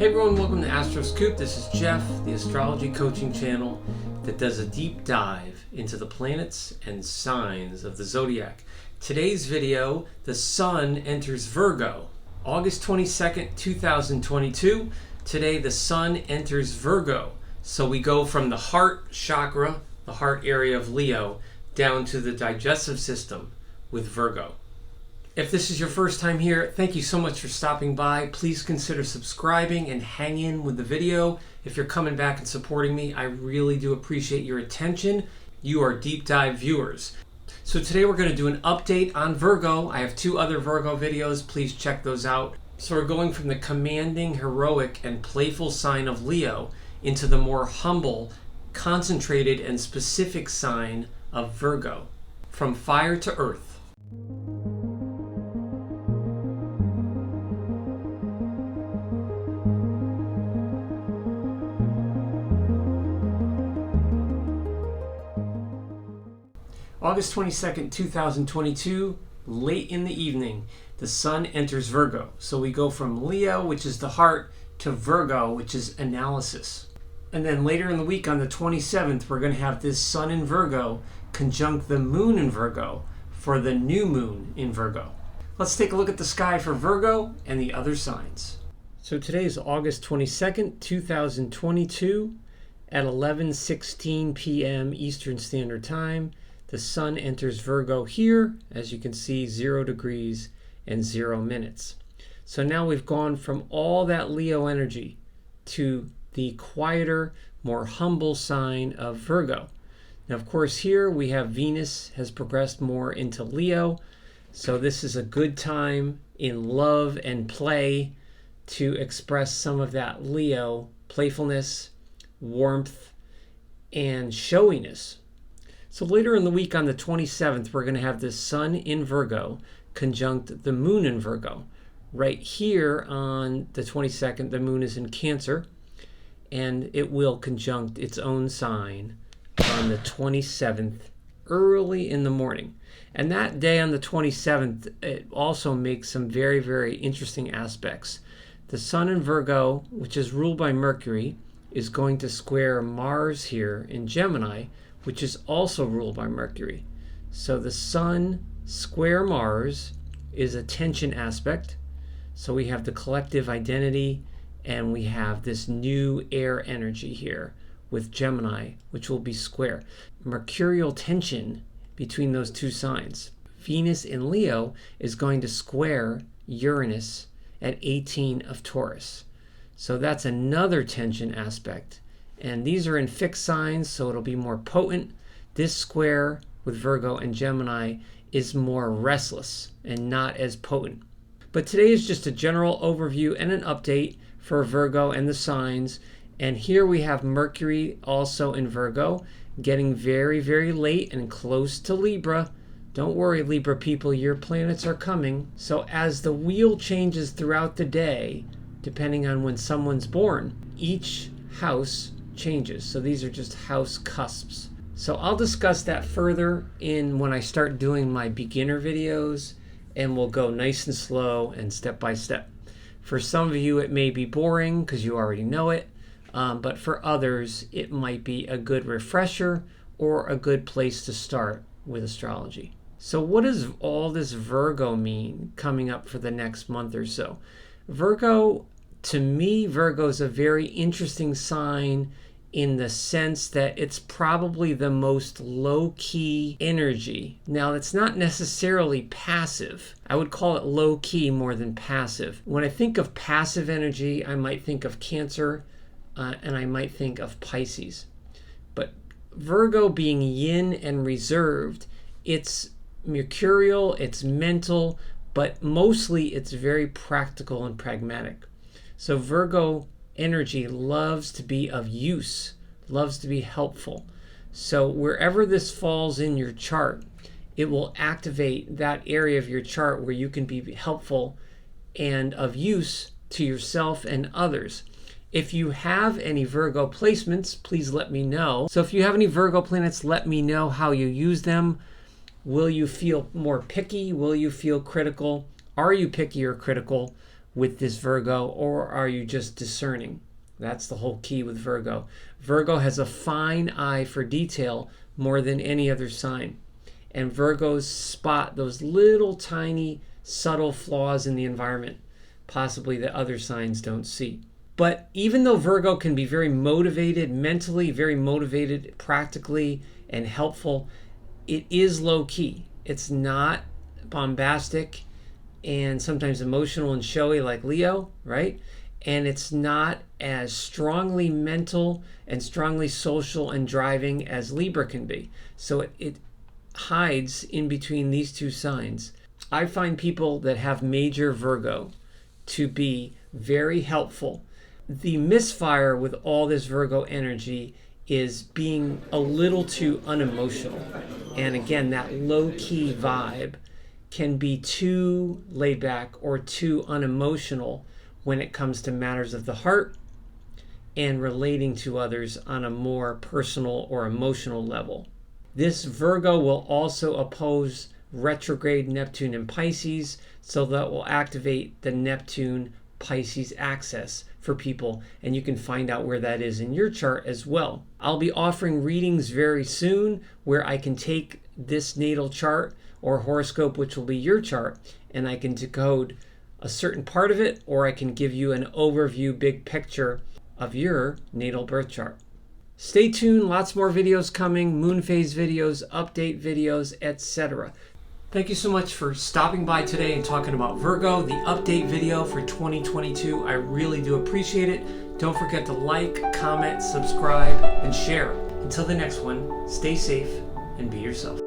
Hey everyone, welcome to Astro Scoop. This is Jeff, the astrology coaching channel that does a deep dive into the planets and signs of the zodiac. Today's video, the Sun enters Virgo. August 22nd, 2022. Today the Sun enters Virgo. So we go from the heart chakra, the heart area of Leo, down to the digestive system with Virgo. If this is your first time here, thank you so much for stopping by. Please consider subscribing and hang in with the video. If you're coming back and supporting me, I really do appreciate your attention. You are deep dive viewers. So today we're going to do an update on Virgo. I have two other Virgo videos. Please check those out. So we're going from the commanding, heroic, and playful sign of Leo into the more humble, concentrated, and specific sign of Virgo. From fire to earth. August 22nd, 2022, late in the evening, the Sun enters Virgo. So we go from Leo, which is the heart, to Virgo, which is analysis. And then later in the week on the 27th, we're going to have this Sun in Virgo conjunct the Moon in Virgo for the new Moon in Virgo. Let's take a look at the sky for Virgo and the other signs. So today is August 22nd, 2022 at 11:16 p.m. Eastern Standard Time. The Sun enters Virgo here, as you can see, 0 degrees and 0 minutes. So now we've gone from all that Leo energy to the quieter, more humble sign of Virgo. Now, of course, here we have Venus has progressed more into Leo. So this is a good time in love and play to express some of that Leo playfulness, warmth, and showiness. So later in the week on the 27th, we're going to have this Sun in Virgo conjunct the Moon in Virgo. Right here on the 22nd, the Moon is in Cancer, and it will conjunct its own sign on the 27th, early in the morning. And that day on the 27th, it also makes some very, very interesting aspects. The Sun in Virgo, which is ruled by Mercury, is going to square Mars here in Gemini, which is also ruled by Mercury. So the Sun square Mars is a tension aspect. So we have the collective identity, and we have this new air energy here with Gemini, which will be square. Mercurial tension between those two signs. Venus in Leo is going to square Uranus at 18 of Taurus. So that's another tension aspect. And these are in fixed signs, so it'll be more potent. This square with Virgo and Gemini is more restless and not as potent. But today is just a general overview and an update for Virgo and the signs. And here we have Mercury also in Virgo, getting very, very late and close to Libra. Don't worry, Libra people, your planets are coming. So as the wheel changes throughout the day, depending on when someone's born, each house changes. So these are just house cusps. So I'll discuss that further when I start doing my beginner videos, and we'll go nice and slow and step by step. For some of you, it may be boring because you already know it, but for others, it might be a good refresher or a good place to start with astrology. So what does all this Virgo mean coming up for the next month or so? Virgo, to me, Virgo is a very interesting sign in the sense that it's probably the most low-key energy. Now, it's not necessarily passive. I would call it low-key more than passive. When I think of passive energy, I might think of Cancer, and I might think of Pisces. But Virgo being yin and reserved, it's mercurial, it's mental, but mostly it's very practical and pragmatic. So Virgo energy loves to be of use, loves to be helpful. So wherever this falls in your chart, it will activate that area of your chart where you can be helpful and of use to yourself and others. If you have any Virgo placements, please let me know. So if you have any Virgo planets, let me know how you use them. Will you feel more picky? Will you feel critical? Are you picky or critical? with this Virgo, or are you just discerning? That's the whole key with Virgo. Virgo has a fine eye for detail more than any other sign. And Virgos spot those little tiny subtle flaws in the environment, possibly that other signs don't see. But even though Virgo can be very motivated mentally, very motivated practically and helpful, it is low key. It's not bombastic and sometimes emotional and showy like Leo, right? And it's not as strongly mental and strongly social and driving as Libra can be. So it hides in between these two signs. I find people that have major Virgo to be very helpful. The misfire with all this Virgo energy is being a little too unemotional. And again, that low-key vibe can be too laid back or too unemotional when it comes to matters of the heart and relating to others on a more personal or emotional level. This Virgo will also oppose retrograde Neptune in Pisces, so that will activate the Neptune-Pisces axis for people, and you can find out where that is in your chart as well. I'll be offering readings very soon where I can take this natal chart or horoscope, which will be your chart, and I can decode a certain part of it, or I can give you an overview, big picture of your natal birth chart. Stay tuned, lots more videos coming, moon phase videos, update videos, etc. Thank you so much for stopping by today and talking about Virgo, the update video for 2022. I really do appreciate it. Don't forget to like, comment, subscribe, and share. Until the next one, stay safe and be yourself.